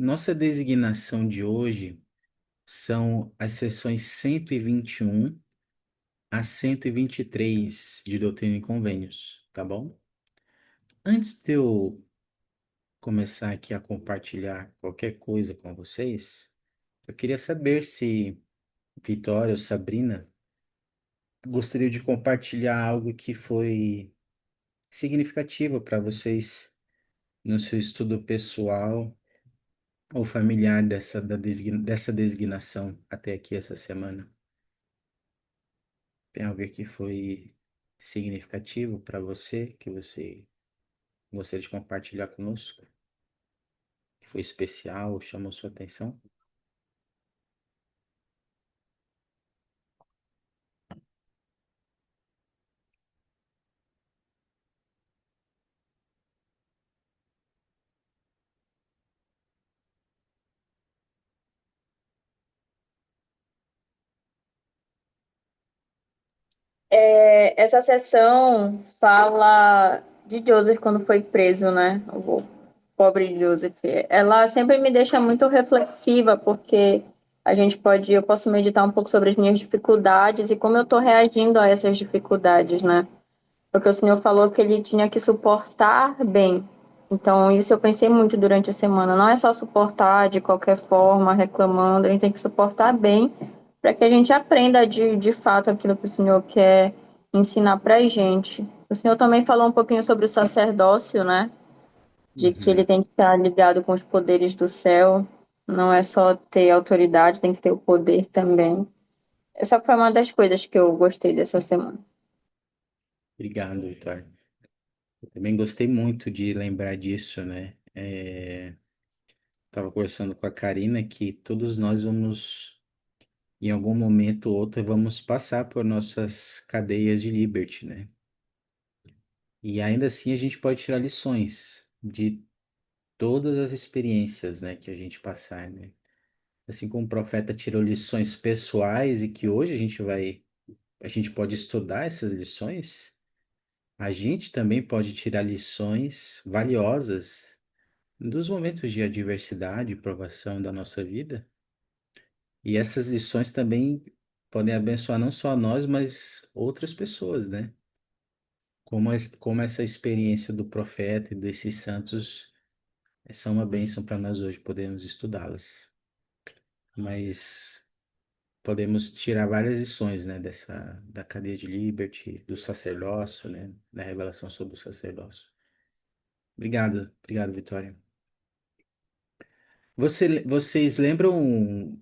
Nossa designação de hoje são as sessões 121 a 123 de Doutrina e Convênios, tá bom? Antes de eu começar aqui a compartilhar qualquer coisa com vocês, eu queria saber se Vitória ou Sabrina gostariam de compartilhar algo que foi significativo para vocês no seu estudo pessoal ou familiar dessa designação até aqui essa semana. Tem algo que foi significativo para você, que você gostaria de compartilhar conosco, que foi especial, chamou sua atenção? Essa sessão fala de Joseph quando foi preso, né? O pobre Joseph. Ela sempre me deixa muito reflexiva, porque eu posso meditar um pouco sobre as minhas dificuldades e como eu estou reagindo a essas dificuldades, né? Porque o Senhor falou que ele tinha que suportar bem. Então, isso eu pensei muito durante a semana. Não é só suportar de qualquer forma, reclamando, a gente tem que suportar bem para que a gente aprenda de fato aquilo que o Senhor quer ensinar para a gente. O Senhor também falou um pouquinho sobre o sacerdócio, né? De que ele Uhum. tem que estar ligado com os poderes do céu. Não é só ter autoridade, tem que ter o poder também. Essa foi uma das coisas que eu gostei dessa semana. Obrigado, Vitória. Eu também gostei muito de lembrar disso, né? Estava conversando com a Karina que todos nós vamos, em algum momento ou outro, vamos passar por nossas cadeias de Liberty, né? E ainda assim a gente pode tirar lições de todas as experiências, né, que a gente passar, né? Assim como o profeta tirou lições pessoais e que hoje a gente pode estudar essas lições, a gente também pode tirar lições valiosas dos momentos de adversidade e provação da nossa vida. E essas lições também podem abençoar não só nós, mas outras pessoas, né? Como essa experiência do profeta e desses santos são uma bênção para nós hoje, podemos estudá-las. Mas podemos tirar várias lições, né, da cadeia de Liberty, do sacerdócio, né, da revelação sobre o sacerdócio. Obrigado, Vitória. Vocês lembram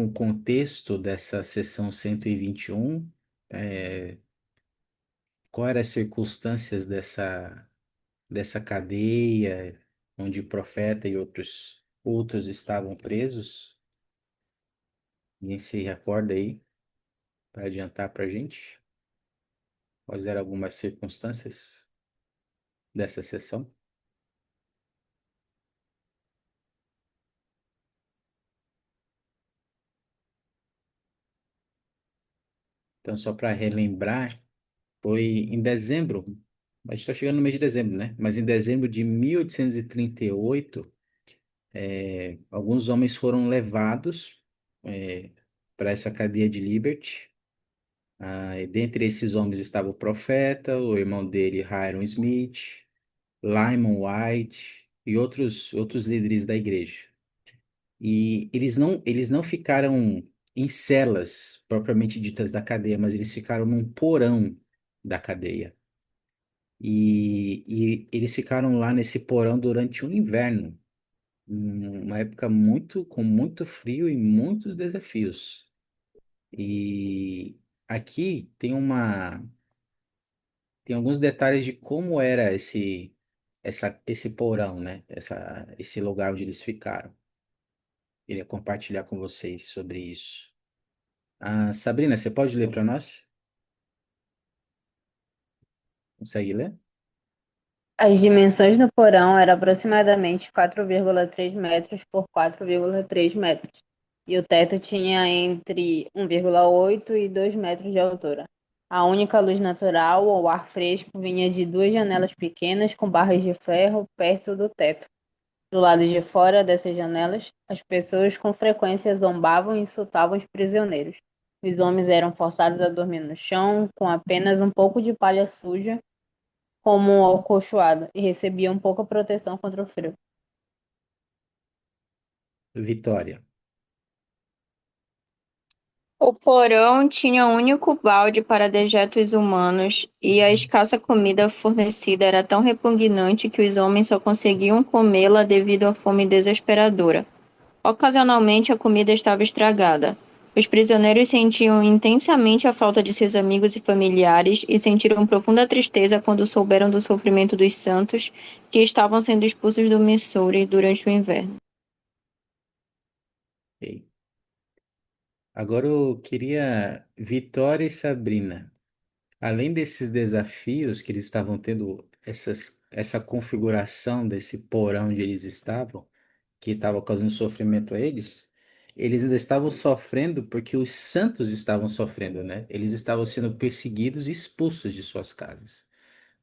o contexto dessa sessão 121? É, qual eram as circunstâncias dessa cadeia onde o profeta e outros estavam presos? Ninguém se recorda aí para adiantar para a gente? Quais eram algumas circunstâncias dessa sessão? Então, só para relembrar, foi em dezembro, a gente está chegando no mês de dezembro, né? Mas em dezembro de 1838, alguns homens foram levados para essa cadeia de Liberty. E dentre esses homens estava o profeta, o irmão dele, Hiram Smith, Lyman White e outros líderes da igreja. E eles não ficaram em celas propriamente ditas da cadeia, mas eles ficaram num porão da cadeia. E eles ficaram lá nesse porão durante o inverno, uma época com muito frio e muitos desafios. E aqui tem alguns detalhes de como era esse porão, né? Esse lugar onde eles ficaram. Queria compartilhar com vocês sobre isso. Ah, Sabrina, você pode ler para nós? Consegue ler? As dimensões do porão eram aproximadamente 4,3 metros por 4,3 metros, e o teto tinha entre 1,8 e 2 metros de altura. A única luz natural ou ar fresco vinha de duas janelas pequenas com barras de ferro perto do teto. Do lado de fora dessas janelas, as pessoas com frequência zombavam e insultavam os prisioneiros. Os homens eram forçados a dormir no chão, com apenas um pouco de palha suja, como um alcochoado, e recebiam pouca proteção contra o frio. Vitória. O porão tinha um único balde para dejetos humanos, e a escassa comida fornecida era tão repugnante que os homens só conseguiam comê-la devido à fome desesperadora. Ocasionalmente, a comida estava estragada. Os prisioneiros sentiam intensamente a falta de seus amigos e familiares e sentiram profunda tristeza quando souberam do sofrimento dos santos que estavam sendo expulsos do Missouri durante o inverno. Ok. Agora eu queria Vitória e Sabrina. Além desses desafios que eles estavam tendo, essa configuração desse porão onde eles estavam, que estava causando sofrimento a eles, eles ainda estavam sofrendo porque os santos estavam sofrendo, né? Eles estavam sendo perseguidos e expulsos de suas casas.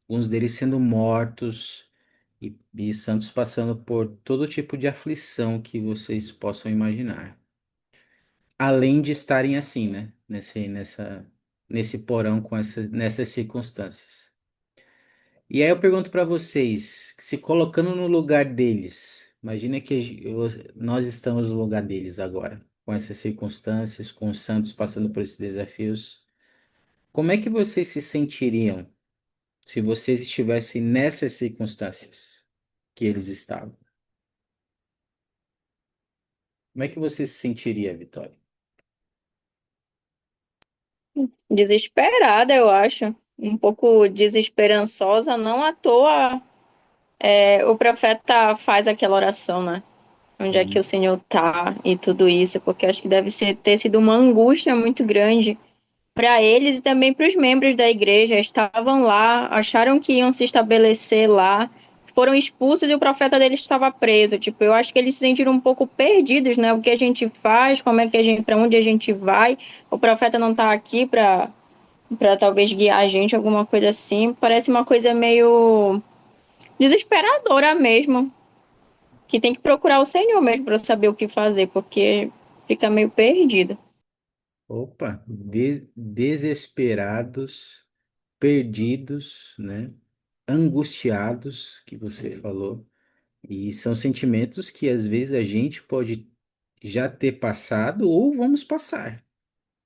Alguns deles sendo mortos e santos passando por todo tipo de aflição que vocês possam imaginar. Além de estarem assim, né? Nesse porão com nessas circunstâncias. E aí eu pergunto para vocês, se colocando no lugar deles, imagina que nós estamos no lugar deles agora, com essas circunstâncias, com os santos passando por esses desafios. Como é que vocês se sentiriam se vocês estivessem nessas circunstâncias que eles estavam? Como é que você se sentiria, Vitória? Desesperada, eu acho. Um pouco desesperançosa, não à toa. O profeta faz aquela oração, né? Onde é que o Sim. Senhor tá e tudo isso, porque acho que ter sido uma angústia muito grande para eles e também para os membros da igreja. Estavam lá, acharam que iam se estabelecer lá, foram expulsos e o profeta deles estava preso. Tipo, eu acho que eles se sentiram um pouco perdidos, né? O que a gente faz, como é que a gente, para onde a gente vai? O profeta não está aqui para talvez guiar a gente, alguma coisa assim. Parece uma coisa meio desesperadora mesmo, que tem que procurar o Senhor mesmo para saber o que fazer, porque fica meio perdido. Opa, desesperados, perdidos, né? Angustiados, que você falou. E são sentimentos que às vezes a gente pode já ter passado ou vamos passar.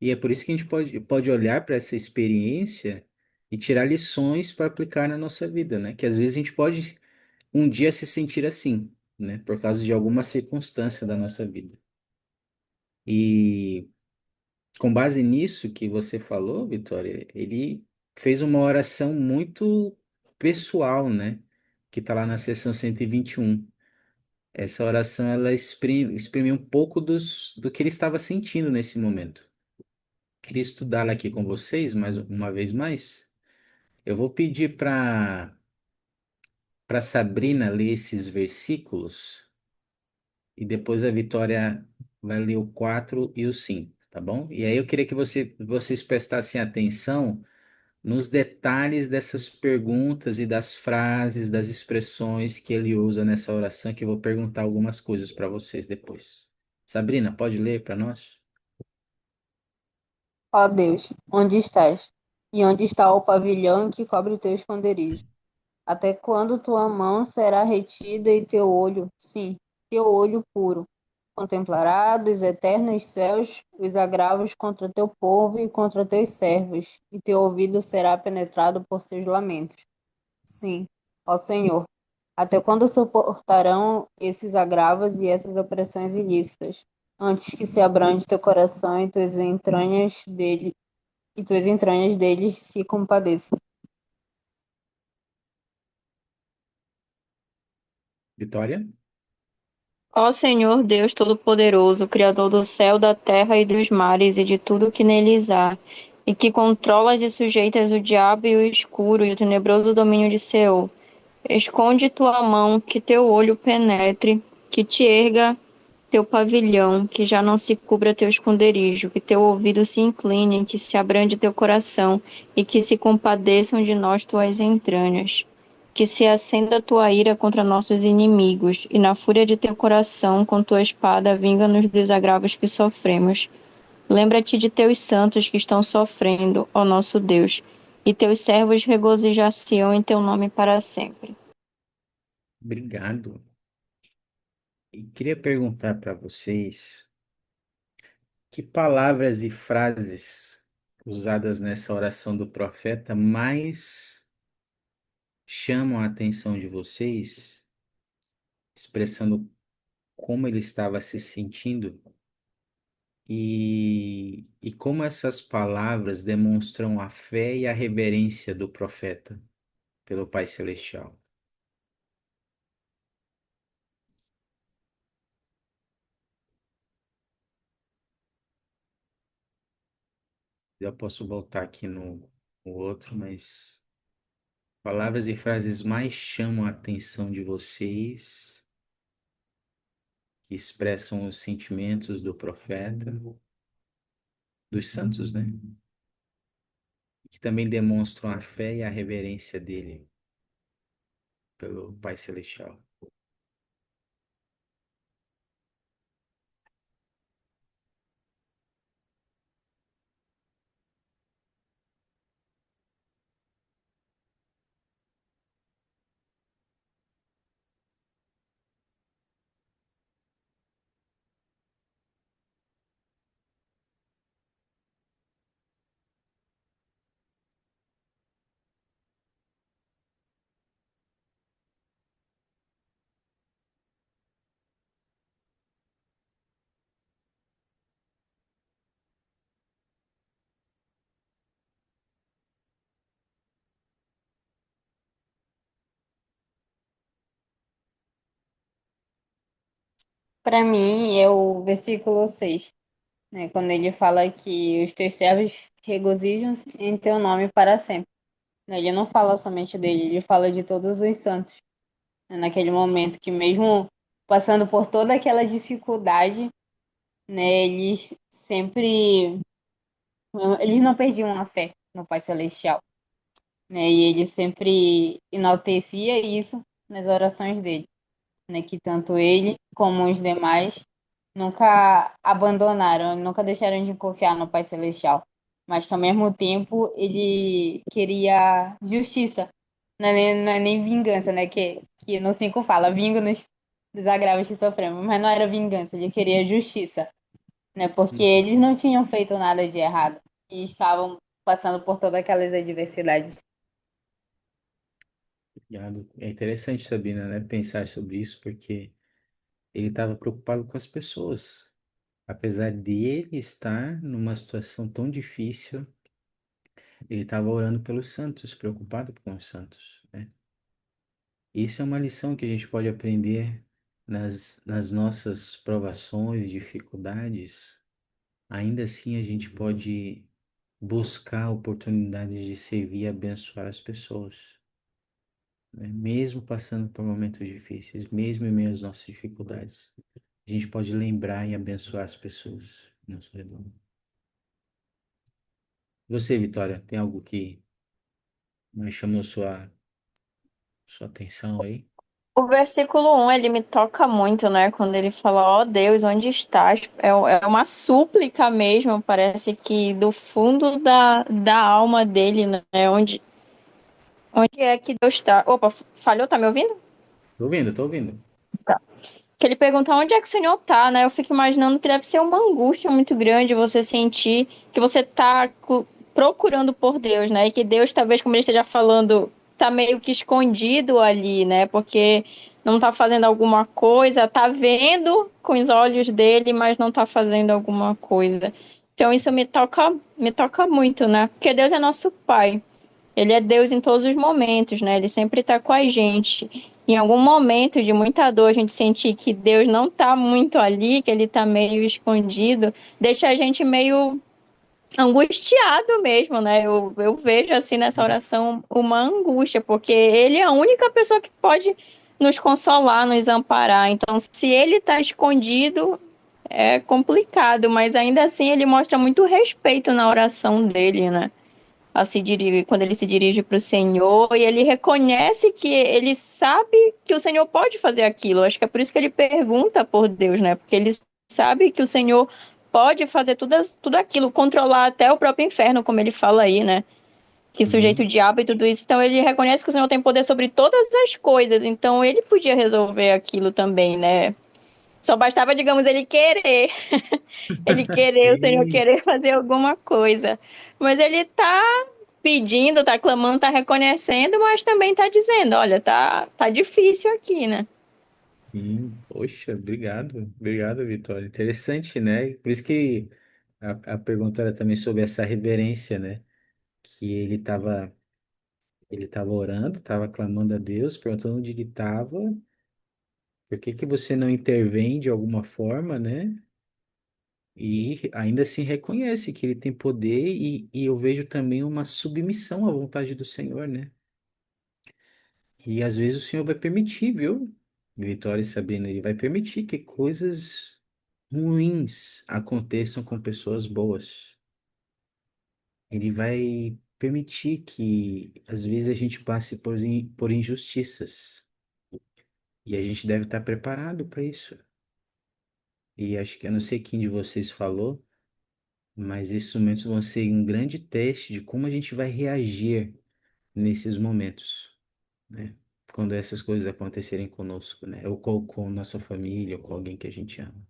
E é por isso que a gente pode olhar para essa experiência e tirar lições para aplicar na nossa vida, né? Que às vezes a gente pode um dia se sentir assim, né? Por causa de alguma circunstância da nossa vida. E com base nisso que você falou, Vitória, ele fez uma oração muito pessoal, né? Que está lá na seção 121. Essa oração ela exprime um pouco do que ele estava sentindo nesse momento. Queria estudá-la aqui com vocês mais uma vez mais. Eu vou pedir para Sabrina ler esses versículos e depois a Vitória vai ler o 4 e o 5, tá bom? E aí eu queria que vocês prestassem atenção nos detalhes dessas perguntas e das frases, das expressões que ele usa nessa oração, que eu vou perguntar algumas coisas para vocês depois. Sabrina, pode ler para nós? Ó Deus, onde estás? E onde está o pavilhão que cobre teu esconderijo? Até quando tua mão será retida e teu olho, sim, teu olho puro, contemplará dos eternos céus os agravos contra teu povo e contra teus servos, e teu ouvido será penetrado por seus lamentos. Sim, ó Senhor, até quando suportarão esses agravos e essas opressões ilícitas, antes que se abrande teu coração e tuas entranhas deles se compadeçam? Vitória? Ó Senhor Deus Todo-Poderoso, Criador do céu, da terra e dos mares e de tudo que neles há, e que controlas e sujeitas o diabo e o escuro e o tenebroso domínio de Seol, esconde tua mão, que teu olho penetre, que te erga teu pavilhão, que já não se cubra teu esconderijo, que teu ouvido se incline, que se abrande teu coração, e que se compadeçam de nós tuas entranhas. que se acenda a tua ira contra nossos inimigos, e na fúria de teu coração, com tua espada, vinga-nos dos agravos que sofremos. Lembra-te de teus santos que estão sofrendo, ó nosso Deus, e teus servos regozijar-se-ão em teu nome para sempre. Obrigado. E queria perguntar para vocês que palavras e frases usadas nessa oração do profeta mais chamam a atenção de vocês, expressando como ele estava se sentindo e como essas palavras demonstram a fé e a reverência do profeta pelo Pai Celestial. Já posso voltar aqui no outro, mas palavras e frases mais chamam a atenção de vocês, que expressam os sentimentos do profeta, dos santos, né? Que também demonstram a fé e a reverência dele pelo Pai Celestial. Para mim, é o versículo 6, né? Quando ele fala que os teus servos regozijam-se em teu nome para sempre. Né? Ele não fala somente dele, ele fala de todos os santos. Né? Naquele momento que mesmo passando por toda aquela dificuldade, né, eles não perdiam a fé no Pai Celestial, né? E ele sempre enaltecia isso nas orações dele, né? Que tanto ele como os demais nunca abandonaram, nunca deixaram de confiar no Pai Celestial, mas que ao mesmo tempo ele queria justiça, não é nem vingança, né? Que no 5 fala, vinga-nos dos agravos que sofremos, mas não era vingança, ele queria justiça, né? Porque Uhum. eles não tinham feito nada de errado e estavam passando por todas aquelas adversidades. Obrigado. É interessante, Sabina, né, pensar sobre isso, porque ele estava preocupado com as pessoas. Apesar de ele estar numa situação tão difícil, ele estava orando pelos santos, preocupado com os santos, né? Isso é uma lição que a gente pode aprender nas nossas provações, dificuldades. Ainda assim, a gente pode buscar oportunidades de servir e abençoar as pessoas, né? Mesmo passando por momentos difíceis, mesmo em meio às nossas dificuldades, a gente pode lembrar e abençoar as pessoas ao nosso redor. Você, Vitória, tem algo que mais chamou sua atenção aí? O versículo 1, ele me toca muito, né? Quando ele fala, ó Deus, onde estás? É uma súplica mesmo, parece que do fundo da alma dele, né? Onde é que Deus está? Opa, falhou, tá me ouvindo? Tô ouvindo, tô ouvindo. Que ele pergunta onde é que o Senhor tá, né? Eu fico imaginando que deve ser uma angústia muito grande você sentir que você tá procurando por Deus, né? E que Deus, talvez, como ele esteja falando, tá meio que escondido ali, né? Porque não tá fazendo alguma coisa, tá vendo com os olhos dele, mas não tá fazendo alguma coisa. Então isso me toca muito, né? Porque Deus é nosso Pai. Ele é Deus em todos os momentos, né? Ele sempre está com a gente. Em algum momento de muita dor, a gente sentir que Deus não está muito ali, que ele está meio escondido, deixa a gente meio angustiado mesmo, né? Eu vejo assim nessa oração uma angústia, porque ele é a única pessoa que pode nos consolar, nos amparar. Então, se ele está escondido, é complicado, mas ainda assim ele mostra muito respeito na oração dele, né? quando ele se dirige para o Senhor, e ele reconhece que ele sabe que o Senhor pode fazer aquilo. Acho que é por isso que ele pergunta por Deus, né? Porque ele sabe que o Senhor pode fazer tudo aquilo, controlar até o próprio inferno, como ele fala aí, né? Que sujeito o Uhum. diabo e tudo isso. Então ele reconhece que o Senhor tem poder sobre todas as coisas. Então ele podia resolver aquilo também, né? Só bastava, digamos, ele querer. Ele querer, o Senhor E- querer fazer alguma coisa. Mas ele tá pedindo, tá clamando, tá reconhecendo, mas também tá dizendo, olha, tá difícil aqui, né? Poxa, obrigado. Obrigado, Vitória. Interessante, né? Por isso que a pergunta era também sobre essa reverência, né? Que ele estava orando, estava clamando a Deus, perguntando onde ele estava, por que que você não intervém de alguma forma, né? E ainda assim reconhece que ele tem poder e eu vejo também uma submissão à vontade do Senhor, né? E às vezes o Senhor vai permitir, viu? Vitória e Sabrina, ele vai permitir que coisas ruins aconteçam com pessoas boas. Ele vai permitir que às vezes a gente passe por injustiças. E a gente deve estar preparado para isso. E acho que eu não sei quem de vocês falou, mas esses momentos vão ser um grande teste de como a gente vai reagir nesses momentos, né? Quando essas coisas acontecerem conosco, né? Ou com nossa família, ou com alguém que a gente ama.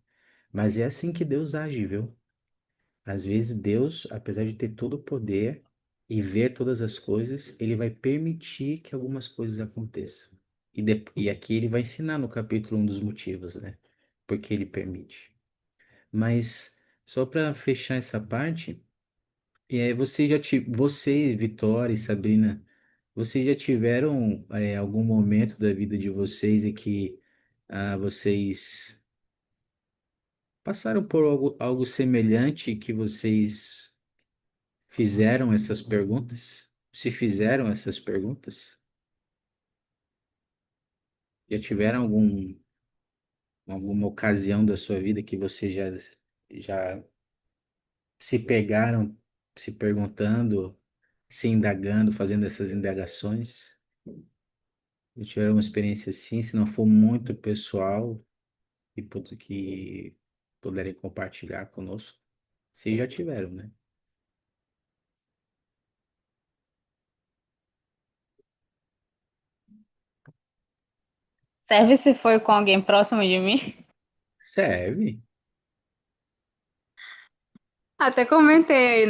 Mas é assim que Deus age, viu? Às vezes Deus, apesar de ter todo o poder e ver todas as coisas, ele vai permitir que algumas coisas aconteçam. E aqui ele vai ensinar no capítulo um dos motivos, né? Porque ele permite. Mas só para fechar essa parte, você, Vitória e Sabrina, vocês já tiveram algum momento da vida de vocês em que vocês passaram por algo semelhante que vocês fizeram essas perguntas? Se fizeram essas perguntas? Já tiveram alguma ocasião da sua vida que vocês já se pegaram se perguntando, se indagando, fazendo essas indagações? Já tiveram uma experiência assim, se não for muito pessoal que puderem compartilhar conosco? Se já tiveram, né? Serve se foi com alguém próximo de mim? Serve. Até comentei aí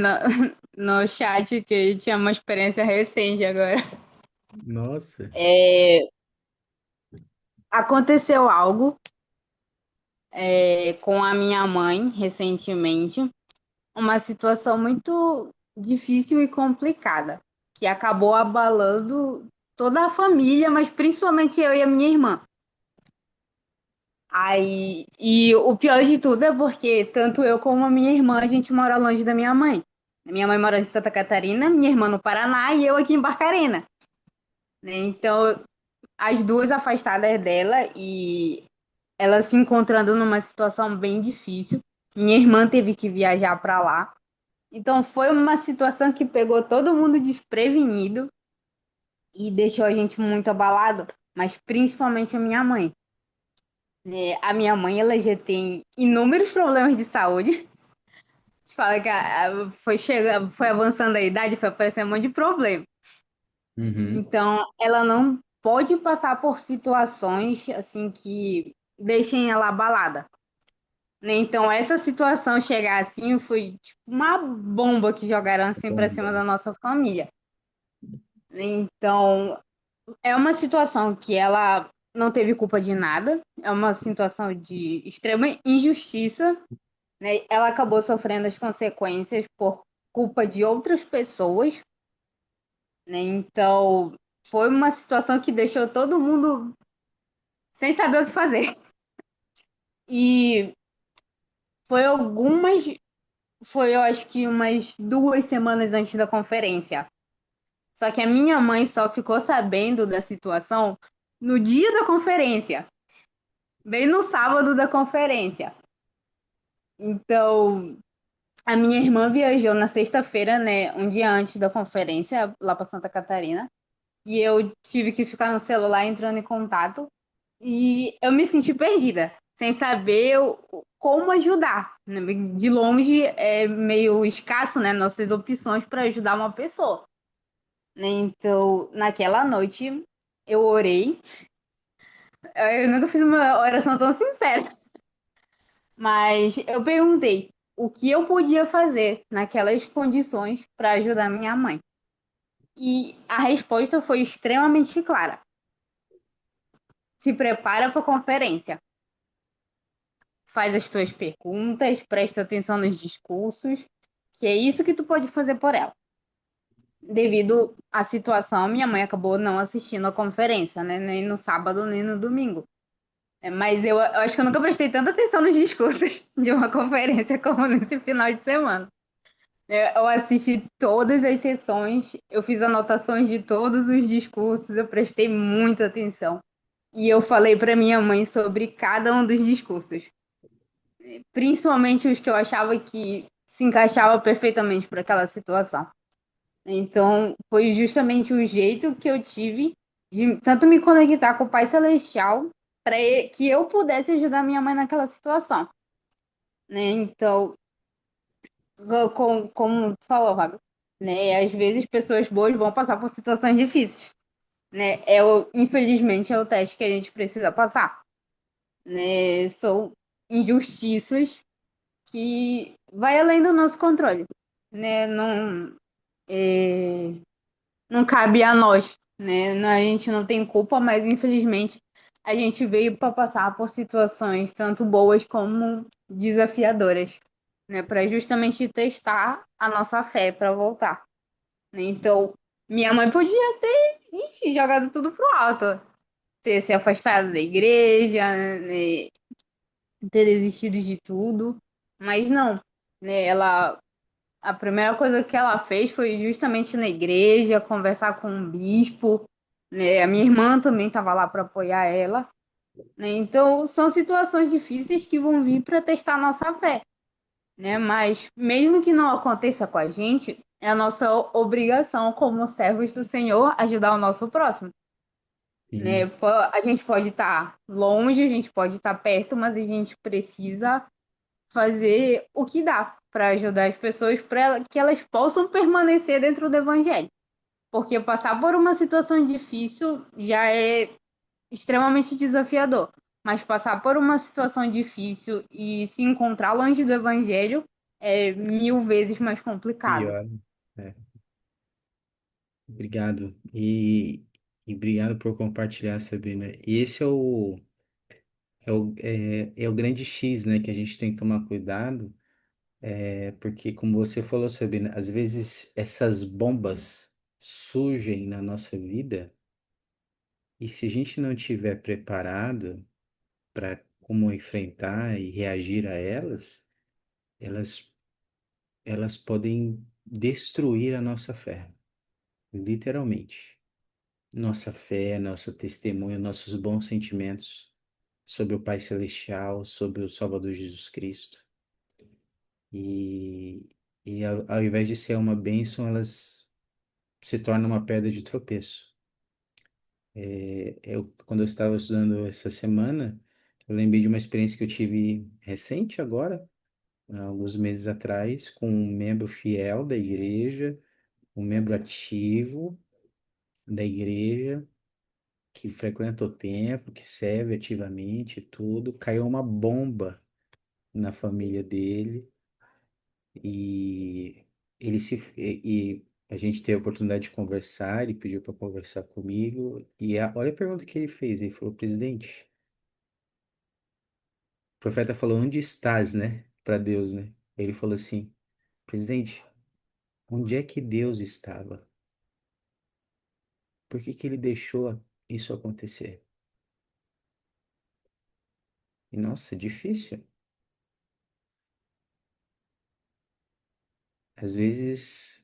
no chat que tinha uma experiência recente agora. Nossa. É, aconteceu algo com a minha mãe recentemente, uma situação muito difícil e complicada, que acabou abalando toda a família, mas principalmente eu e a minha irmã. Aí, e o pior de tudo é porque tanto eu como a minha irmã, a gente mora longe da minha mãe. Minha mãe mora em Santa Catarina, minha irmã no Paraná e eu aqui em Barcarena, né? Então, as duas afastadas dela e ela se encontrando numa situação bem difícil. Minha irmã teve que viajar para lá. Então, foi uma situação que pegou todo mundo desprevenido e deixou a gente muito abalado, mas principalmente a minha mãe. A minha mãe, ela já tem inúmeros problemas de saúde. Fala que foi avançando a idade, foi aparecendo um monte de problema. Uhum. Então, ela não pode passar por situações assim que deixem ela abalada. Né? Então, essa situação chegar assim foi tipo uma bomba que jogaram assim para cima Bomba. da nossa família. Então, é uma situação que ela não teve culpa de nada, é uma situação de extrema injustiça, né? Ela acabou sofrendo as consequências por culpa de outras pessoas, né? Então, foi uma situação que deixou todo mundo sem saber o que fazer. E foi algumas, foi eu acho que umas 2 semanas antes da conferência. Só que a minha mãe só ficou sabendo da situação no dia da conferência, bem no sábado da conferência. Então, A minha irmã viajou na sexta-feira, né, um dia antes da conferência, lá para Santa Catarina, e eu tive que ficar no celular entrando em contato, e eu me senti perdida, sem saber como ajudar, né? De longe é meio escasso, né, nossas opções para ajudar uma pessoa, né? Então, naquela noite, eu orei. Eu nunca fiz uma oração tão sincera, mas eu perguntei o que eu podia fazer naquelas condições para ajudar minha mãe. E a resposta foi extremamente clara. Se prepara para a conferência. Faz as tuas perguntas, presta atenção nos discursos, que é isso que tu pode fazer por ela. Devido à situação, minha mãe acabou não assistindo a conferência, né? Nem no sábado, nem no domingo. Mas eu acho que eu nunca prestei tanta atenção nos discursos de uma conferência como nesse final de semana. Eu assisti todas as sessões, eu fiz anotações de todos os discursos, eu prestei muita atenção. E eu falei para minha mãe sobre cada um dos discursos, principalmente os que eu achava que se encaixava perfeitamente para aquela situação. Então, foi justamente o jeito que eu tive de tanto me conectar com o Pai Celestial para que eu pudesse ajudar minha mãe naquela situação, né? Então, como tu falou, Fábio, né? Às vezes pessoas boas vão passar por situações difíceis, né? Infelizmente é o teste que a gente precisa passar, né? São injustiças que vai além do nosso controle, né? É, não cabe a nós, né? A gente não tem culpa, mas infelizmente a gente veio para passar por situações tanto boas como desafiadoras, né? Para justamente testar a nossa fé para voltar, né? Então, minha mãe podia ter, ixi, jogado tudo pro alto, ter se afastado da igreja, né? Ter desistido de tudo, mas não, né? A primeira coisa que ela fez foi justamente na igreja, conversar com o bispo, né? A minha irmã também estava lá para apoiar ela, né? Então, são situações difíceis que vão vir para testar a nossa fé, né? Mas mesmo que não aconteça com a gente, é a nossa obrigação como servos do Senhor ajudar o nosso próximo, né? Sim, A gente pode estar longe, a gente pode estar perto, mas a gente precisa fazer o que dá para ajudar as pessoas para que elas possam permanecer dentro do evangelho. Porque passar por uma situação difícil já é extremamente desafiador. Mas passar por uma situação difícil e se encontrar longe do evangelho é 1000 vezes mais complicado. pior. É. Obrigado. E obrigado por compartilhar, Sabrina. E esse é o grande X, né, que a gente tem que tomar cuidado, porque, como você falou, Sabrina, às vezes essas bombas surgem na nossa vida e se a gente não tiver preparado para como enfrentar e reagir a elas, elas podem destruir a nossa fé, literalmente. Nossa fé, nosso testemunho, nossos bons sentimentos sobre o Pai Celestial, sobre o Salvador Jesus Cristo. E, ao invés de ser uma bênção, elas se tornam uma pedra de tropeço. Quando eu estava estudando essa semana, eu lembrei de uma experiência que eu tive recente agora, há alguns meses atrás, com um membro fiel da igreja, um membro ativo da igreja, que frequenta o templo, que serve ativamente e tudo. Caiu uma bomba na família dele e e a gente teve a oportunidade de conversar, ele pediu para conversar comigo e olha a pergunta que ele fez, ele falou: presidente, o profeta falou: onde estás, né? Para Deus, né? Ele falou assim: presidente, onde é que Deus estava? Por que que ele deixou isso acontecer? E nossa, é difícil. Às vezes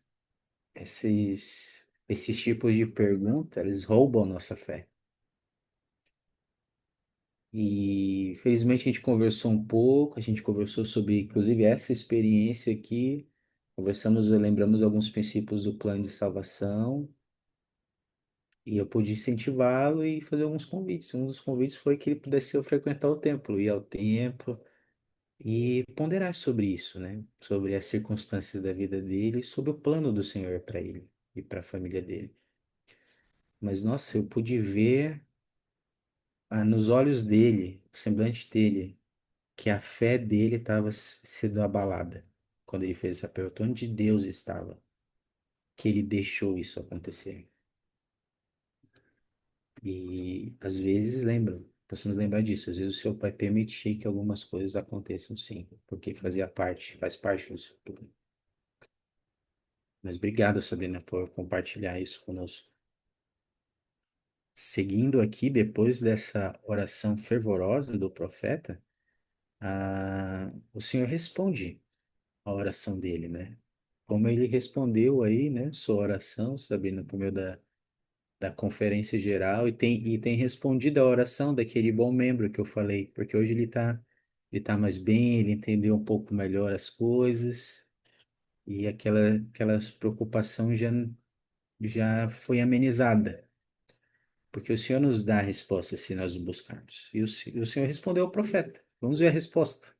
esses tipos de pergunta, eles roubam nossa fé. E felizmente a gente conversou um pouco, a gente conversou sobre, inclusive, essa experiência aqui. Conversamos, lembramos alguns princípios do plano de salvação. E eu pude incentivá-lo e fazer alguns convites. Um dos convites foi que ele pudesse frequentar o templo, ir ao templo e ponderar sobre isso, né? Sobre as circunstâncias da vida dele, sobre o plano do Senhor para ele e para a família dele. Mas, nossa, eu pude ver nos olhos dele, no semblante dele, que a fé dele estava sendo abalada quando ele fez essa pergunta: onde Deus estava? Que ele deixou isso acontecer. E às vezes lembram, precisamos lembrar disso. Às vezes o Senhor vai permitir que algumas coisas aconteçam, sim, porque faz parte do seu plano. Mas obrigado, Sabrina, por compartilhar isso conosco. Seguindo aqui, depois dessa oração fervorosa do profeta, o Senhor responde a oração dele, né? Como ele respondeu aí, né, sua oração, Sabrina, por meio da conferência geral, e tem respondido a oração daquele bom membro que eu falei, porque hoje ele tá mais bem, ele entendeu um pouco melhor as coisas, e aquela preocupação já foi amenizada, porque o Senhor nos dá a resposta se nós o buscarmos. E o Senhor respondeu ao profeta. Vamos ver a resposta.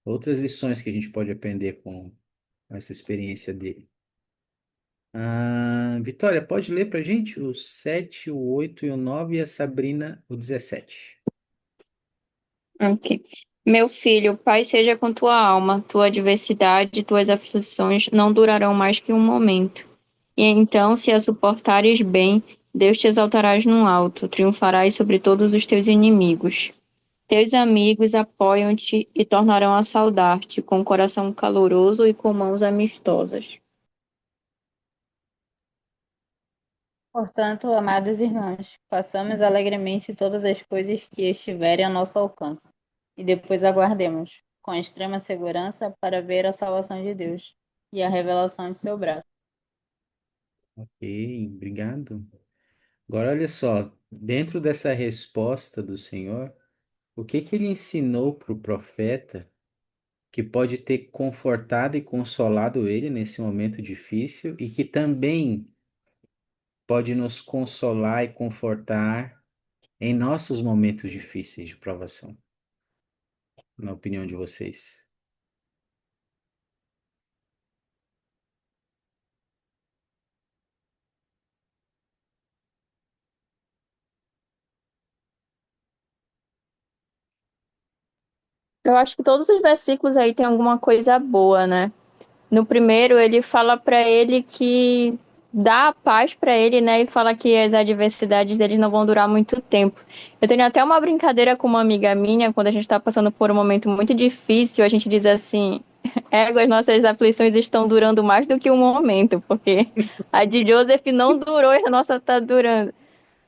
Outras lições que a gente pode aprender com essa experiência dele. Vitória, pode ler para a gente o 7, o 8 e o 9 e a Sabrina o 17. Ok. Meu filho, paz seja com tua alma, tua adversidade, tuas aflições não durarão mais que um momento. E então, se a suportares bem, Deus te exaltarás no alto, triunfarás sobre todos os teus inimigos. Teus amigos apoiam-te e tornarão a saudar-te, com coração caloroso e com mãos amistosas. Portanto, amados irmãos, façamos alegremente todas as coisas que estiverem a nosso alcance, e depois aguardemos, com extrema segurança, para ver a salvação de Deus e a revelação de seu braço. Ok, obrigado. Agora, olha só, dentro dessa resposta do Senhor, o que que ele ensinou para o profeta que pode ter confortado e consolado ele nesse momento difícil e que também pode nos consolar e confortar em nossos momentos difíceis de provação, na opinião de vocês? Eu acho que todos os versículos aí tem alguma coisa boa, né? No primeiro, ele fala para ele que dá a paz para ele, né? E fala que as adversidades deles não vão durar muito tempo. Eu tenho até uma brincadeira com uma amiga minha, quando a gente está passando por um momento muito difícil, a gente diz assim: as nossas aflições estão durando mais do que um momento, porque a de Joseph não durou e a nossa está durando.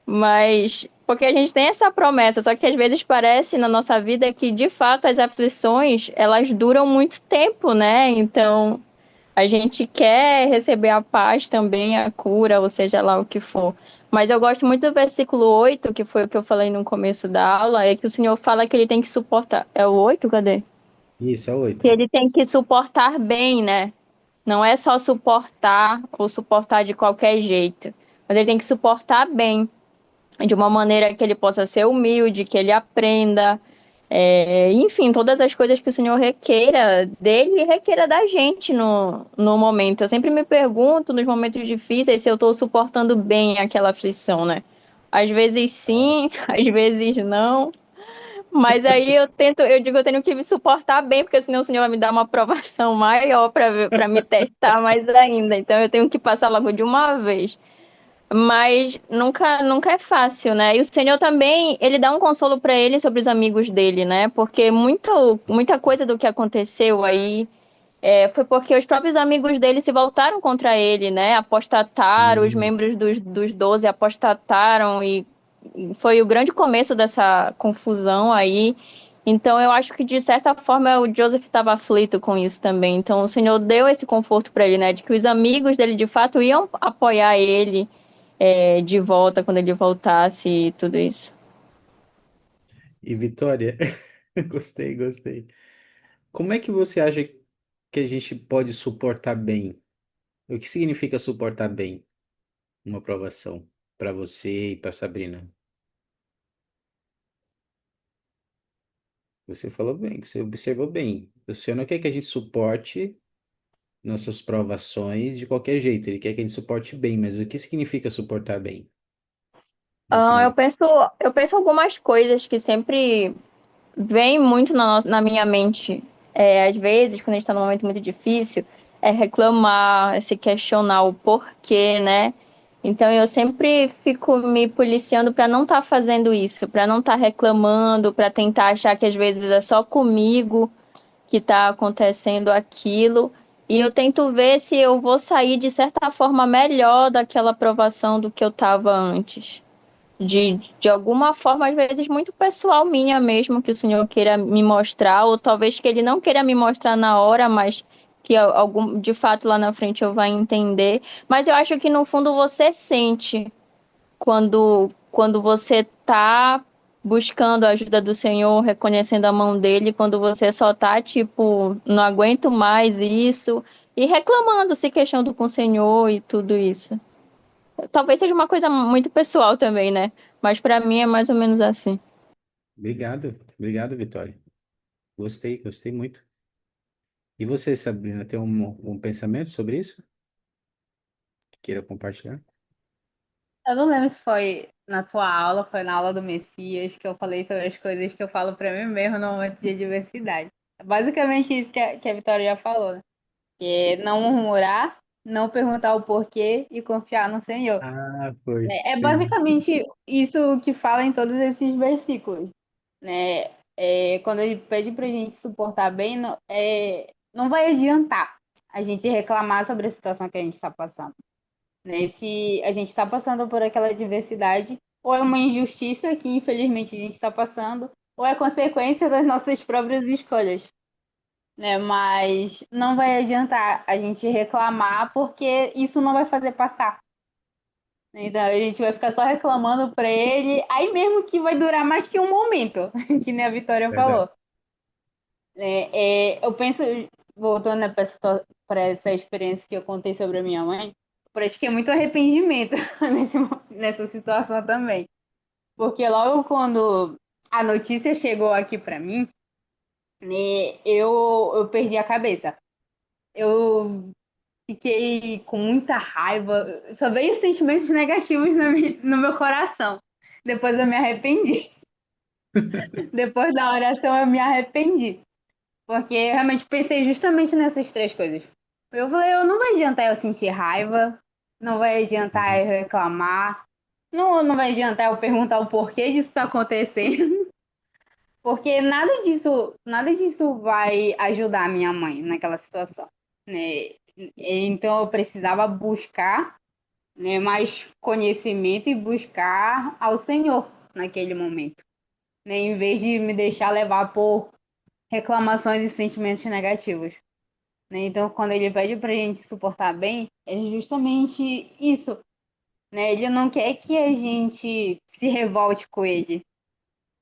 Mas porque a gente tem essa promessa, só que às vezes parece na nossa vida que de fato as aflições elas duram muito tempo, né? Então a gente quer receber a paz também, a cura, ou seja lá o que for. Mas eu gosto muito do versículo 8 que foi o que eu falei no começo da aula, é que o Senhor fala que ele tem que suportar. É o 8, cadê? Isso, é Que 8. ele tem que suportar bem, né? Não é só suportar ou suportar de qualquer jeito, mas ele tem que suportar bem de uma maneira que ele possa ser humilde, que ele aprenda, enfim, todas as coisas que o Senhor requeira dele e requeira da gente no momento. Eu sempre me pergunto, nos momentos difíceis, se eu estou suportando bem aquela aflição, né? Às vezes sim, às vezes não. Mas aí eu digo, eu tenho que me suportar bem, porque senão o Senhor vai me dar uma aprovação maior para me testar mais ainda. Então eu tenho que passar logo de uma vez. Mas nunca é fácil, né? E o Senhor também, ele dá um consolo para ele sobre os amigos dele, né? Porque muita coisa do que aconteceu aí foi porque os próprios amigos dele se voltaram contra ele, né? Apostataram, os Sim. membros dos 12 apostataram e foi o grande começo dessa confusão aí. Então eu acho que de certa forma o Joseph estava aflito com isso também. Então o Senhor deu esse conforto para ele, né? De que os amigos dele de fato iam apoiar ele de volta quando ele voltasse e tudo isso. E Vitória, gostei, gostei. Como é que você acha que a gente pode suportar bem? O que significa suportar bem uma aprovação para você e para Sabrina? Você falou bem, você observou bem. O senhor não quer que a gente suporte nossas provações de qualquer jeito. Ele quer que a gente suporte bem, mas o que significa suportar bem, na Ah, opinião? eu penso algumas coisas que sempre vêm muito na minha mente. Às vezes, quando a gente está num momento muito difícil, é reclamar, é se questionar o porquê, né? Então eu sempre fico me policiando para não estar fazendo isso, para não estar reclamando, para tentar achar que às vezes é só comigo que está acontecendo aquilo. E eu tento ver se eu vou sair de certa forma melhor daquela aprovação do que eu estava antes. De alguma forma, às vezes, muito pessoal minha mesmo, que o Senhor queira me mostrar, ou talvez que Ele não queira me mostrar na hora, mas que algum, de fato lá na frente eu vá entender. Mas eu acho que no fundo você sente quando você tá buscando a ajuda do Senhor, reconhecendo a mão dele, quando você só tá tipo, não aguento mais isso, e reclamando, se queixando com o Senhor e tudo isso. Talvez seja uma coisa muito pessoal também, né? Mas pra mim é mais ou menos assim. Obrigado, obrigado, Vitória. Gostei, gostei muito. E você, Sabrina, tem um pensamento sobre isso? Que queira compartilhar? Eu não lembro se foi na tua aula, foi na aula do Messias, que eu falei sobre as coisas que eu falo pra mim mesmo no momento de adversidade. É basicamente isso que a Vitória já falou, né? Que é não murmurar, não perguntar o porquê e confiar no Senhor. Ah, foi, É sim. basicamente isso que fala em todos esses versículos, né? Quando ele pede pra gente suportar bem, não vai adiantar a gente reclamar sobre a situação que a gente está passando, né? Se a gente está passando por aquela adversidade, ou é uma injustiça que infelizmente a gente está passando, ou é consequência das nossas próprias escolhas, né? Mas não vai adiantar a gente reclamar, porque isso não vai fazer passar. Então a gente vai ficar só reclamando para ele, aí mesmo que vai durar mais que um momento, que nem a Vitória Verdade. falou. Eu penso, voltando, né, para essa experiência que eu contei sobre a minha mãe, eu pratiquei muito arrependimento nessa situação também. Porque logo quando a notícia chegou aqui para mim, né, eu perdi a cabeça. Eu fiquei com muita raiva, só veio sentimentos negativos no meu coração. Depois eu me arrependi. Depois da oração eu me arrependi. Porque eu realmente pensei justamente nessas três coisas. Eu falei, não vai adiantar eu sentir raiva, não vai adiantar Uhum. eu reclamar, não vai adiantar eu perguntar o porquê disso está acontecendo, porque nada disso vai ajudar a minha mãe naquela situação, né? Então eu precisava buscar, né, mais conhecimento e buscar ao Senhor naquele momento, né, em vez de me deixar levar por reclamações e sentimentos negativos. Né? Então, quando ele pede para a gente suportar bem, é justamente isso. Né? Ele não quer que a gente se revolte com ele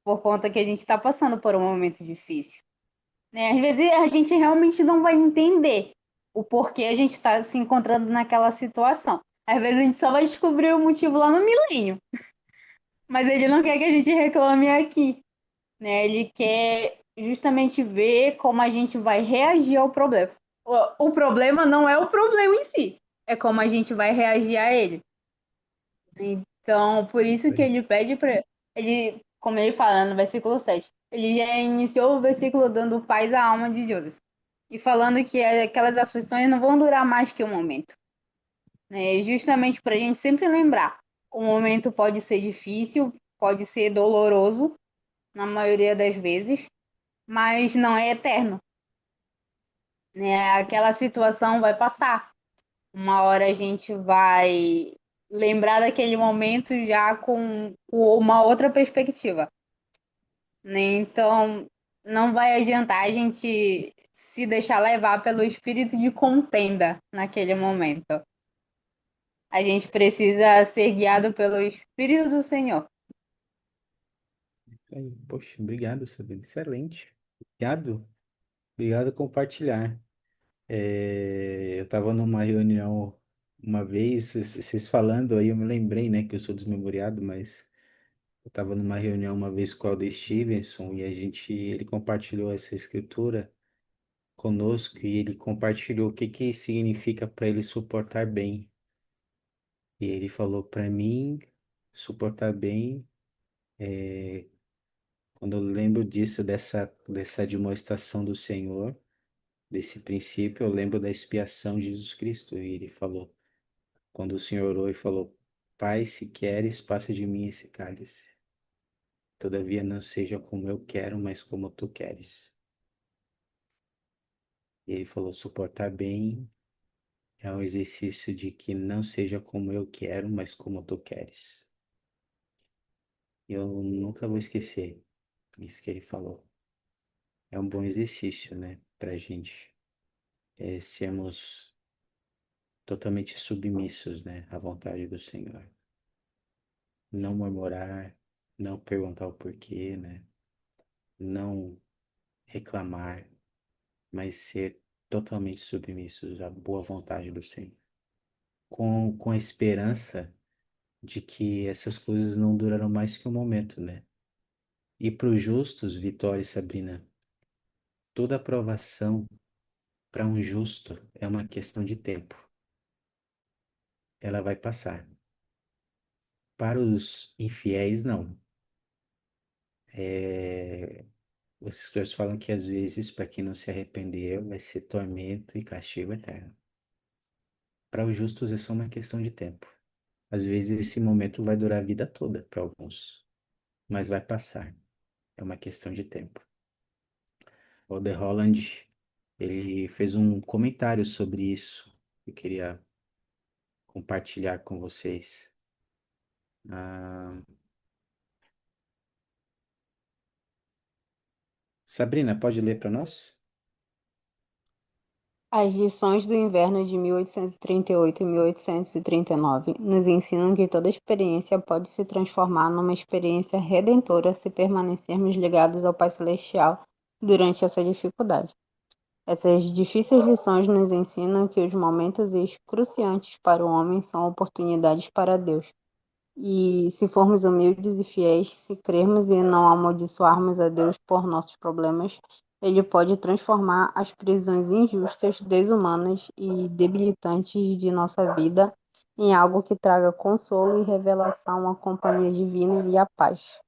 por conta que a gente está passando por um momento difícil. Né? Às vezes a gente realmente não vai entender o porquê a gente está se encontrando naquela situação. Às vezes a gente só vai descobrir o motivo lá no milênio. Mas ele não quer que a gente reclame aqui. Né? Ele quer justamente ver como a gente vai reagir ao problema. O problema não é o problema em si, é como a gente vai reagir a ele. Então, por isso que ele pede para ele, como ele fala no versículo 7, ele já iniciou o versículo dando paz à alma de Joseph e falando que aquelas aflições não vão durar mais que um momento. Né? Justamente para a gente sempre lembrar, o momento pode ser difícil, pode ser doloroso, na maioria das vezes, mas não é eterno, né? Aquela situação vai passar. Uma hora a gente vai lembrar daquele momento já com uma outra perspectiva, né? Então, não vai adiantar a gente se deixar levar pelo espírito de contenda naquele momento. A gente precisa ser guiado pelo Espírito do Senhor. Aí, poxa, obrigado, Sabrina. Excelente. Obrigado. Obrigado por compartilhar. Eu estava numa reunião uma vez, vocês falando aí, eu me lembrei, né, que eu sou desmemoriado, mas eu estava numa reunião uma vez com o Alder Stevenson e ele compartilhou essa escritura conosco e ele compartilhou o que que significa para ele suportar bem. E ele falou para mim, suportar bem, quando eu lembro disso, dessa demonstração do Senhor, desse princípio, eu lembro da expiação de Jesus Cristo. E ele falou, quando o Senhor orou e falou, Pai, se queres, passa de mim esse cálice. Todavia não seja como eu quero, mas como tu queres. E ele falou, suportar bem é um exercício de que não seja como eu quero, mas como tu queres. Eu nunca vou esquecer isso que ele falou. É um bom exercício, né, pra gente sermos totalmente submissos, né, à vontade do Senhor. Não murmurar, não perguntar o porquê, né, não reclamar, mas ser totalmente submissos à boa vontade do Senhor. Com a esperança de que essas coisas não durarão mais que um momento, né? E para os justos, Vitória e Sabrina, toda aprovação para um justo é uma questão de tempo. Ela vai passar. Para os infiéis, não. É... Os escritores falam que às vezes, para quem não se arrependeu, vai ser tormento e castigo eterno. Para os justos é só uma questão de tempo. Às vezes esse momento vai durar a vida toda para alguns, mas vai passar. É uma questão de tempo. O The Holland, ele fez um comentário sobre isso. Eu queria compartilhar com vocês. Ah, Sabrina, pode ler para nós? As lições do inverno de 1838 e 1839 nos ensinam que toda experiência pode se transformar numa experiência redentora se permanecermos ligados ao Pai Celestial durante essa dificuldade. Essas difíceis lições nos ensinam que os momentos excruciantes para o homem são oportunidades para Deus. E se formos humildes e fiéis, se crermos e não amaldiçoarmos a Deus por nossos problemas, Ele pode transformar as prisões injustas, desumanas e debilitantes de nossa vida em algo que traga consolo e revelação à companhia divina e à paz.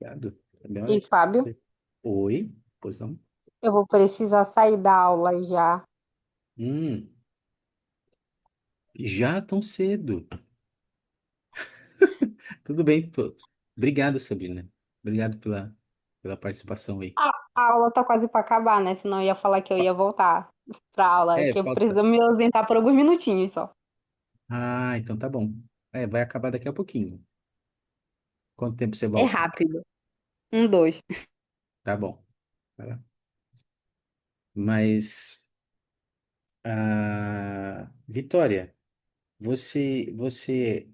Obrigado. Tá bem, E olha. Fábio, Oi? Pois não? eu vou precisar sair da aula já. Hum, já tão cedo. Tudo bem. Obrigado, Sabrina. Obrigado pela participação aí. A aula tá quase para acabar, né? Senão eu ia falar que eu ia voltar para aula, que eu Falta. preciso me ausentar por alguns minutinhos só. Ah, então tá bom. Vai acabar daqui a pouquinho. Quanto tempo você É volta? rápido. Um, dois. Tá bom. Vai lá. Mas, Vitória,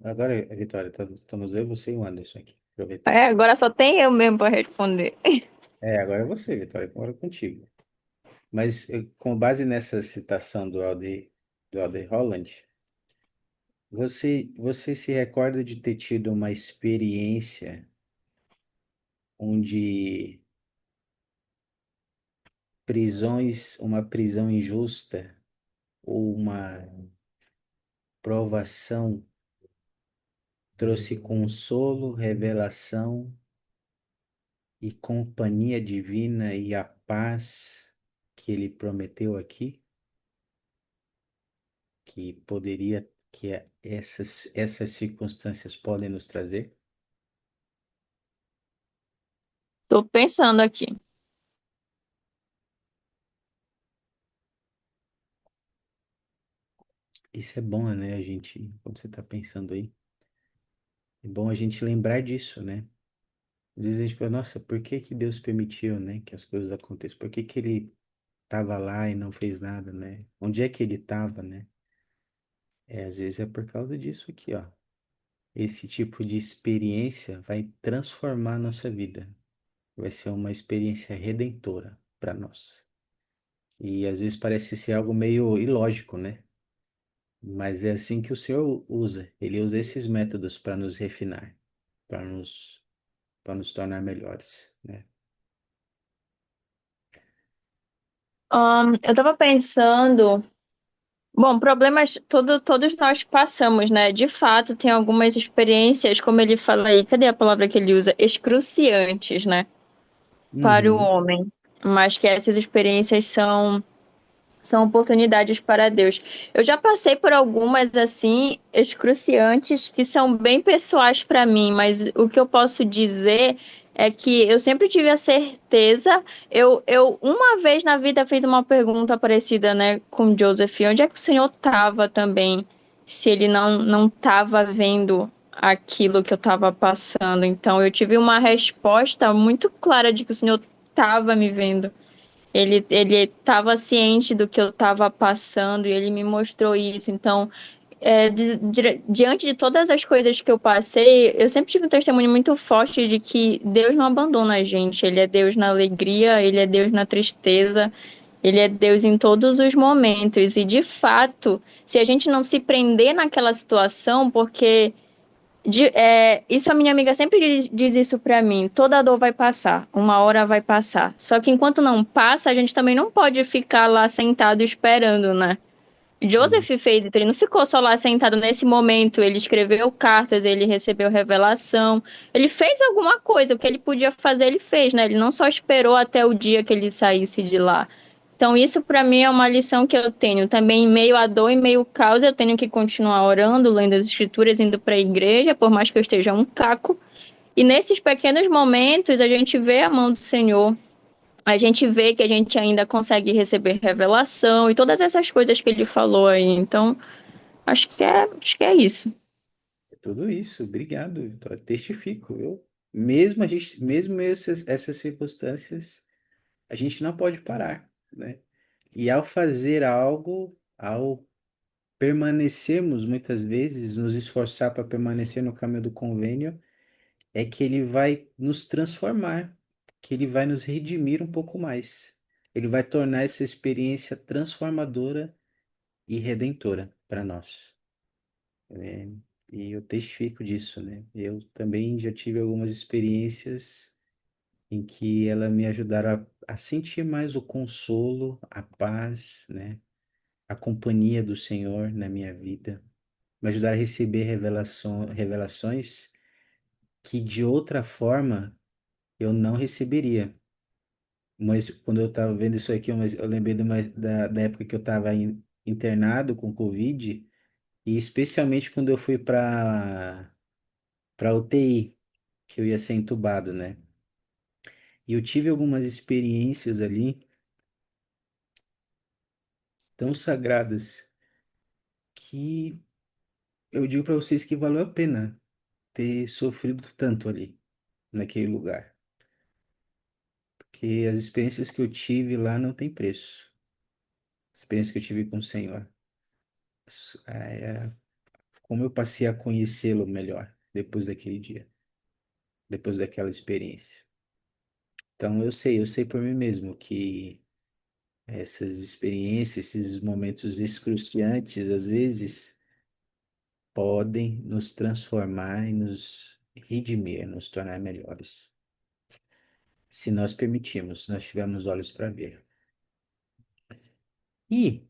agora, Vitória, estamos eu, você e o Anderson aqui, aproveitando. Agora só tem eu mesmo para responder. Agora é você, Vitória, agora é contigo. Mas, com base nessa citação do Alder Holland, você se recorda de ter tido uma experiência onde uma prisão injusta ou uma provação trouxe consolo, revelação e companhia divina e a paz que ele prometeu aqui, que essas circunstâncias podem nos trazer? Tô pensando aqui. Isso é bom, né? Quando você está pensando aí, é bom a gente lembrar disso, né? Às vezes a gente pensa, nossa, por que que Deus permitiu, né, que as coisas aconteçam? Por que que ele estava lá e não fez nada, né? Onde é que ele estava, né? Às vezes é por causa disso aqui, ó. esse tipo de experiência vai transformar a nossa vida. Vai ser uma experiência redentora para nós. E às vezes parece ser algo meio ilógico, né? Mas é assim que o Senhor usa. Ele usa esses métodos para nos refinar, para nos tornar melhores, né? Eu tava pensando, bom, problemas todos nós passamos, né? De fato, tem algumas experiências, como ele fala aí, cadê a palavra que ele usa? Excruciantes, né? Para o Uhum, homem. Mas que essas experiências são oportunidades para Deus. Eu já passei por algumas assim excruciantes que são bem pessoais para mim, mas o que eu posso dizer é que eu sempre tive a certeza. Eu uma vez na vida fiz uma pergunta parecida, né, com Joseph, onde é que o Senhor estava também, se ele não estava vendo aquilo que eu estava passando. Então eu tive uma resposta muito clara de que o Senhor estava me vendo. Ele estava ciente do que eu estava passando e ele me mostrou isso. Então, diante de todas as coisas que eu passei, eu sempre tive um testemunho muito forte de que Deus não abandona a gente. Ele é Deus na alegria, ele é Deus na tristeza, ele é Deus em todos os momentos. E, de fato, se a gente não se prender naquela situação, porque isso a minha amiga sempre diz isso pra mim. Toda dor vai passar, uma hora vai passar. Só que enquanto não passa, a gente também não pode ficar lá sentado esperando, né? uhum. Joseph fez isso, ele não ficou só lá sentado nesse momento. Ele escreveu cartas, ele recebeu revelação, ele fez alguma coisa, o que ele podia fazer, ele fez, né? Ele não só esperou até o dia que ele saísse de lá. Então, isso para mim é uma lição que eu tenho. Também, em meio à dor, em meio ao caos, eu tenho que continuar orando, lendo as escrituras, indo para a igreja, por mais que eu esteja um caco. E nesses pequenos momentos, a gente vê a mão do Senhor, a gente vê que a gente ainda consegue receber revelação e todas essas coisas que ele falou aí. Então, acho que é isso. É tudo isso. Obrigado, Vitória. Testifico. Mesmo essas circunstâncias, a gente não pode parar, né? E ao fazer algo, ao permanecermos muitas vezes, nos esforçar para permanecer no caminho do convênio, é que ele vai nos transformar, que ele vai nos redimir um pouco mais. Ele vai tornar essa experiência transformadora e redentora para nós. É, e eu testifico disso, né? Eu também já tive algumas experiências em que ela me ajudaram a sentir mais o consolo, a paz, né? A companhia do Senhor na minha vida, me ajudaram a receber revelações que de outra forma eu não receberia. Mas quando eu estava vendo isso aqui, eu lembrei da época que eu estava internado com Covid, e especialmente quando eu fui para UTI, que eu ia ser entubado, né? E eu tive algumas experiências ali tão sagradas que eu digo para vocês que valeu a pena ter sofrido tanto ali, naquele lugar. Porque as experiências que eu tive lá não tem preço. A experiência que eu tive com o Senhor. É, como eu passei a conhecê-lo melhor depois daquele dia, depois daquela experiência. Então eu sei por mim mesmo que essas experiências, esses momentos excruciantes, às vezes, podem nos transformar e nos redimir, nos tornar melhores. Se nós permitirmos, se nós tivermos olhos para ver. E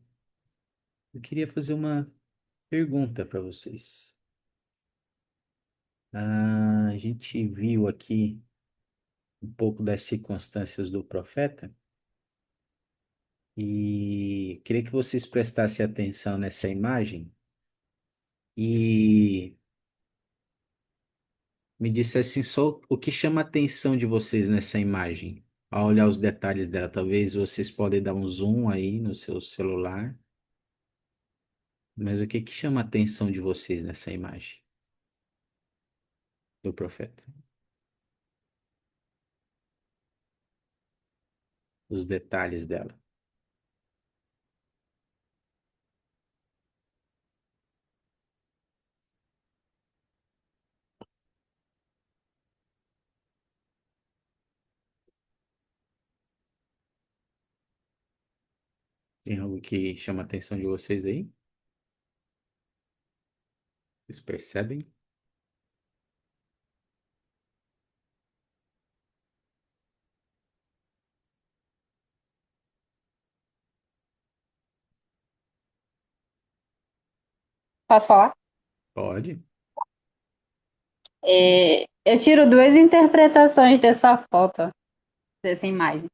eu queria fazer uma pergunta para vocês. A gente viu aqui um pouco das circunstâncias do profeta e queria que vocês prestassem atenção nessa imagem e me dissessem só o que chama a atenção de vocês nessa imagem. Ao olhar os detalhes dela, talvez vocês podem dar um zoom aí no seu celular, mas o que que chama a atenção de vocês nessa imagem do profeta? Os detalhes dela. Tem algo que chama a atenção de vocês aí? Vocês percebem? Posso falar? Pode. Eu tiro duas interpretações dessa foto, dessa imagem.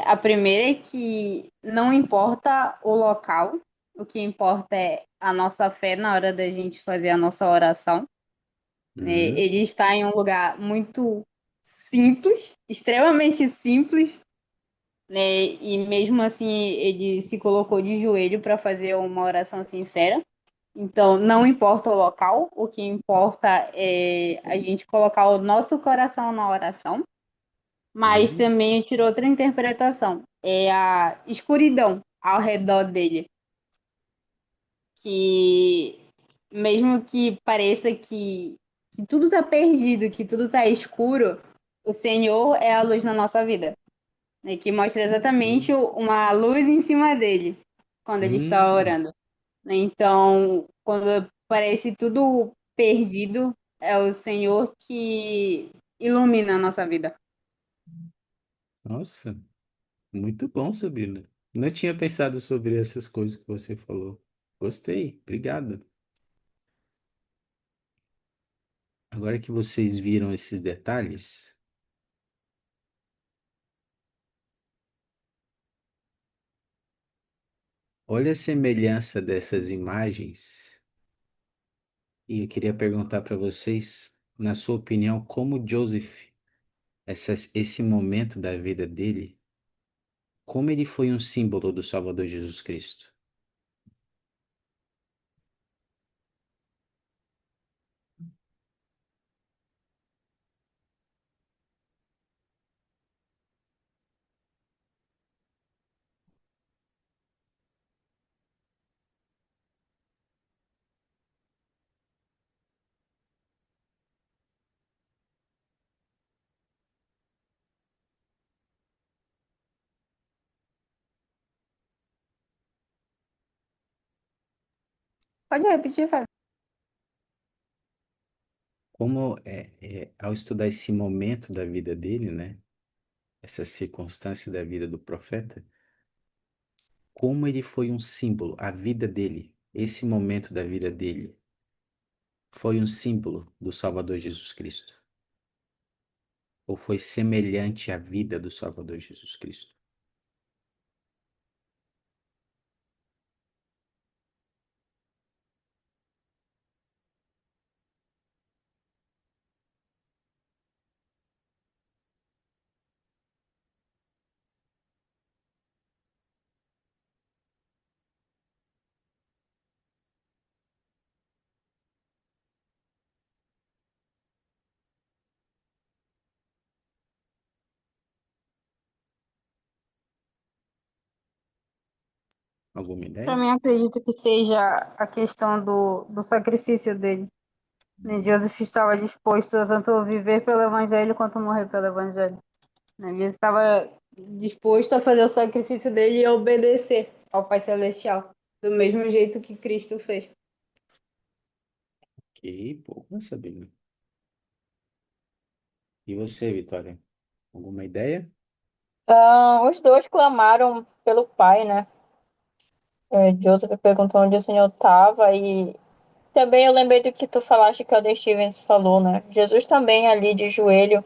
A primeira é que não importa o local, o que importa é a nossa fé na hora da gente fazer a nossa oração. Né? Uhum. Ele está em um lugar muito simples, extremamente simples, né? E mesmo assim ele se colocou de joelho para fazer uma oração sincera. Então, não importa o local, o que importa é a gente colocar o nosso coração na oração. Mas Uhum. também eu tiro outra interpretação. É a escuridão ao redor dele. Que mesmo que pareça que tudo está perdido, que tudo está escuro, o Senhor é a luz na nossa vida. Né? Que mostra exatamente Uhum. uma luz em cima dele quando ele está Hum. orando. Né? Então, quando parece tudo perdido, é o Senhor que ilumina a nossa vida. Nossa, muito bom, Sabrina. Não tinha pensado sobre essas coisas que você falou. Gostei, obrigado. Agora que vocês viram esses detalhes, olha a semelhança dessas imagens. E eu queria perguntar para vocês, na sua opinião, como Joseph, esse momento da vida dele, como ele foi um símbolo do Salvador Jesus Cristo? Pode repetir, Fábio? Como ao estudar esse momento da vida dele, né? Essa circunstância da vida do profeta, como ele foi um símbolo, a vida dele, esse momento da vida dele, foi um símbolo do Salvador Jesus Cristo? Ou foi semelhante à vida do Salvador Jesus Cristo? Alguma Para ideia? mim, acredito que seja a questão do sacrifício dele. Né? Joseph estava disposto a tanto viver pelo Evangelho quanto morrer pelo Evangelho. Né? Ele estava disposto a fazer o sacrifício dele e a obedecer ao Pai Celestial, do mesmo jeito que Cristo fez. Que pouco, Sabrina. E você, Vitória? Alguma ideia? Os dois clamaram pelo pai, né? Joseph perguntou onde o Senhor estava e também eu lembrei do que tu falaste que o Alder Stevens falou, né? Jesus também ali de joelho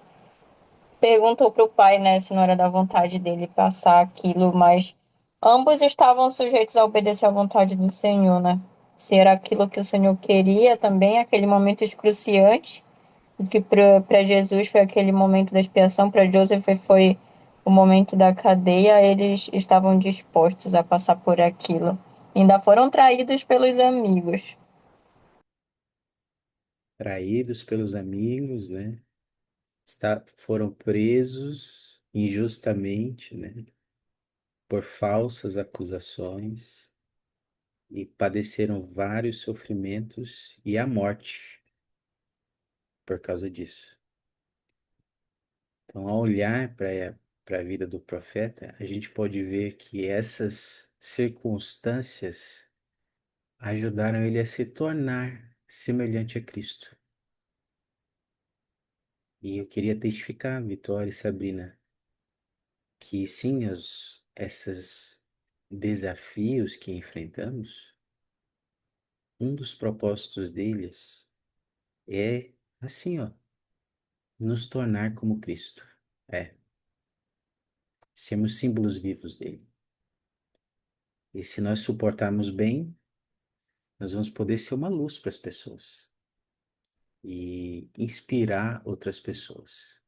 perguntou para o pai, né, se não era da vontade dele passar aquilo, mas ambos estavam sujeitos a obedecer à vontade do Senhor, né? Se era aquilo que o Senhor queria também, aquele momento excruciante, e que para Jesus foi aquele momento da expiação, para Joseph foi o momento da cadeia, eles estavam dispostos a passar por aquilo. Ainda foram traídos pelos amigos. Traídos pelos amigos, né? Foram presos injustamente, né? Por falsas acusações e padeceram vários sofrimentos e a morte por causa disso. Então, ao olhar para a vida do profeta, a gente pode ver que essas circunstâncias ajudaram ele a se tornar semelhante a Cristo. E eu queria testificar, Vitória e Sabrina, que sim, esses desafios que enfrentamos, um dos propósitos deles é assim, ó, nos tornar como Cristo. É, sermos símbolos vivos dele. E se nós suportarmos bem, nós vamos poder ser uma luz para as pessoas e inspirar outras pessoas.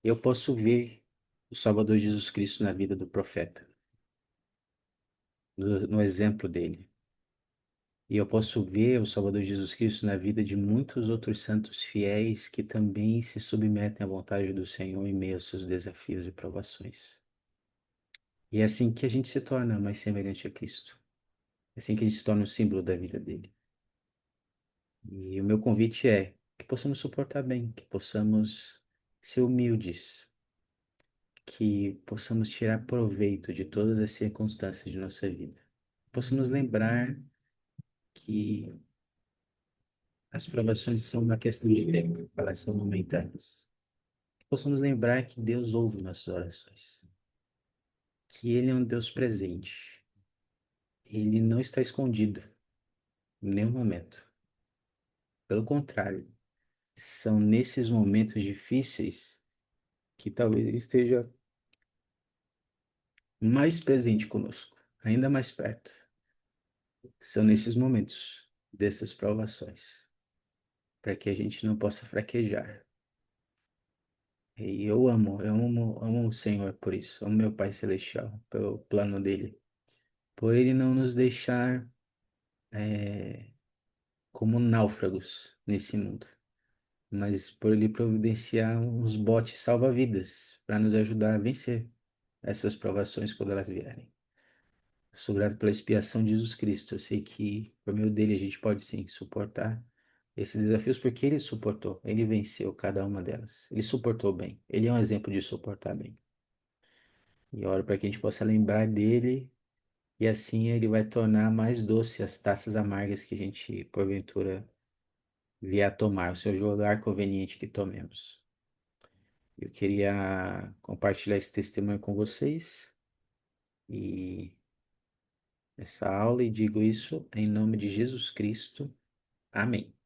Eu posso ver o Salvador Jesus Cristo na vida do profeta, no exemplo dele. E eu posso ver o Salvador Jesus Cristo na vida de muitos outros santos fiéis que também se submetem à vontade do Senhor em meio aos seus desafios e provações. E é assim que a gente se torna mais semelhante a Cristo. É assim que a gente se torna o símbolo da vida dele. E o meu convite é que possamos suportar bem, que possamos ser humildes, que possamos tirar proveito de todas as circunstâncias de nossa vida. Possamos lembrar que as provações são uma questão de tempo, elas são momentâneas. Que possamos lembrar que Deus ouve nossas orações, que Ele é um Deus presente, Ele não está escondido em nenhum momento. Pelo contrário, são nesses momentos difíceis que talvez Ele esteja mais presente conosco, ainda mais perto. São nesses momentos dessas provações, para que a gente não possa fraquejar. E eu amo o Senhor por isso, amo meu Pai Celestial, pelo plano dele, por ele não nos deixar como náufragos nesse mundo, mas por ele providenciar uns botes salva-vidas para nos ajudar a vencer essas provações quando elas vierem. Sou grato pela expiação de Jesus Cristo. Eu sei que por meio dele a gente pode sim suportar esses desafios porque ele suportou, ele venceu cada uma delas. Ele suportou bem. Ele é um exemplo de suportar bem. E oro para que a gente possa lembrar dele e assim ele vai tornar mais doce as taças amargas que a gente porventura vier a tomar, o seu jogar conveniente que tomemos. Eu queria compartilhar esse testemunho com vocês e essa aula e digo isso em nome de Jesus Cristo. Amém.